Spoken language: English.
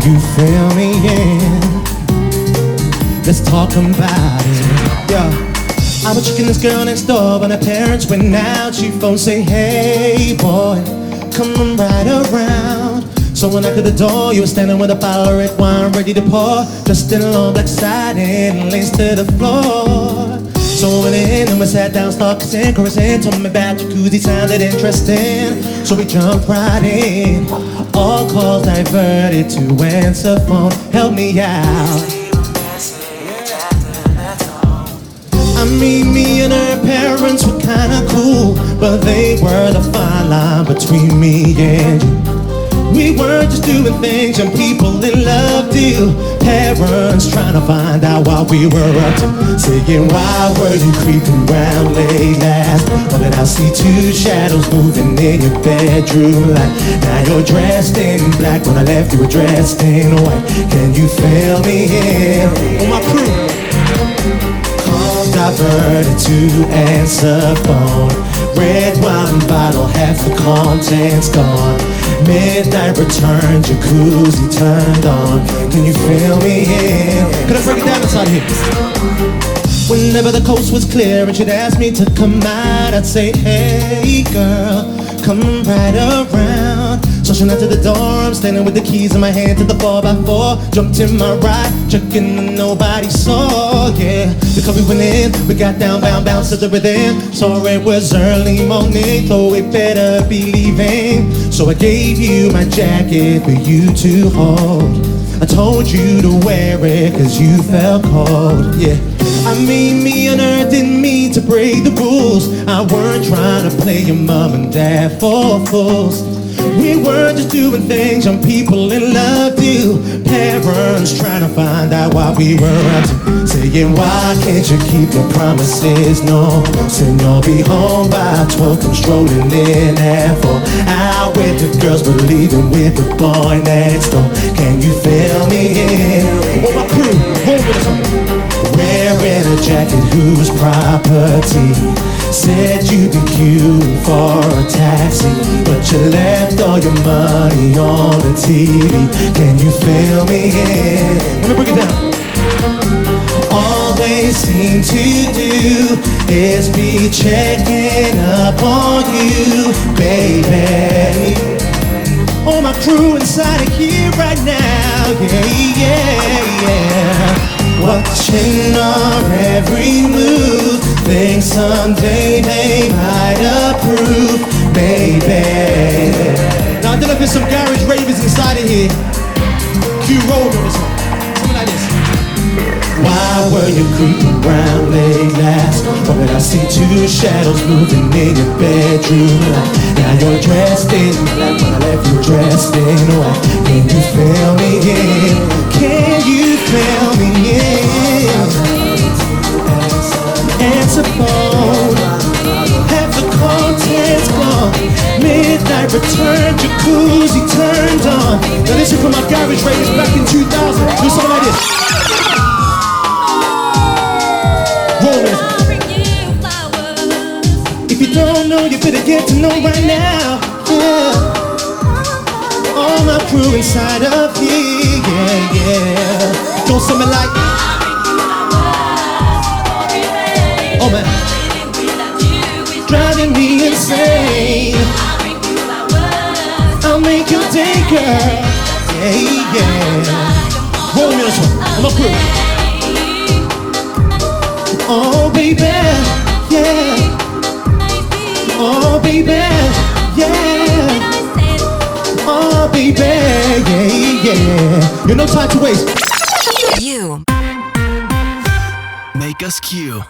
you feel me? Yeah. Let's talk about it. Yeah. I was checking this girl next door, but her parents went out. She phone say, hey boy, come on right around. So when I knocked at the door, you were standing with a bottle of red wine ready to pour, just in long black satin, laced to the floor. So we went in and we sat down, started kissing, caressing, told me about jacuzzi, sounded interesting. So we jumped right in, all calls diverted to answer phone. Help me out. I mean, me and her parents were kinda cool, but they were the fine line between me and you. We weren't just doing things young people in love do. Parents trying to find out what we were up to, saying, why were you creeping around late last night? But then I see two shadows moving in your bedroom light. Now you're dressed in black, when I left you were dressed in white. Can you feel me here? On my crew, diverted to answer phone. Red wine bottle, half the contents gone. Midnight return, jacuzzi turned on. Can you feel me here? Can I break it down inside here? Whenever the coast was clear and she'd ask me to come out, I'd say, hey girl, come right around. So she knocked at the door, I'm standing with the keys in my hand to the 4x4. Jumped in my ride, checking and nobody saw, yeah. Because we went in, we got down, bounced to the rhythm. So it was early morning, so we better be leaving. So I gave you my jacket for you to hold. I told you to wear it cause you felt cold, yeah. I mean, me and her didn't mean to break the rules. I weren't trying to play your mom and dad for fools. We weren't just doing things young people in love do. Parents trying to find out what we were up to, saying, why can't you keep your promises? No, saying you'll be home by 12, come strolling in at 4. Out with the girls, but leaving with the boy next door. Can you feel me here? Oh, my crew, hold with us. Wearing a jacket whose property said you'd be queuing for a taxi, but you left all your money on the TV. Can you feel me here? Let me break it down. All they seem to do is be checking up on you, baby. All my crew inside of here right now, yeah, yeah, yeah. Watching our every move, think someday they might approve, baby. Now I don't know if there's some garage ravers inside of here. Q roll on this one, something like this. Why were you creeping around late last night? But I see two shadows moving in your bedroom light. Now you're dressed in black, when I left you dressed in white. Can you feel me in? Can you feel me in? Answer phone, have the contents gone. Midnight return, jacuzzi turned on. Now this is from my garage ravers back in 2000. Do something like this. If you don't know, you better get to know right now, yeah. All my crew inside of here, yeah, yeah. Go something like, oh man, driving me insane. I'll make your day, girl, yeah, yeah. Roll me this one, I'm my crew. Oh baby, yeah. Oh baby, yeah. Oh baby, yeah, yeah. You're no time to waste. You make us Q.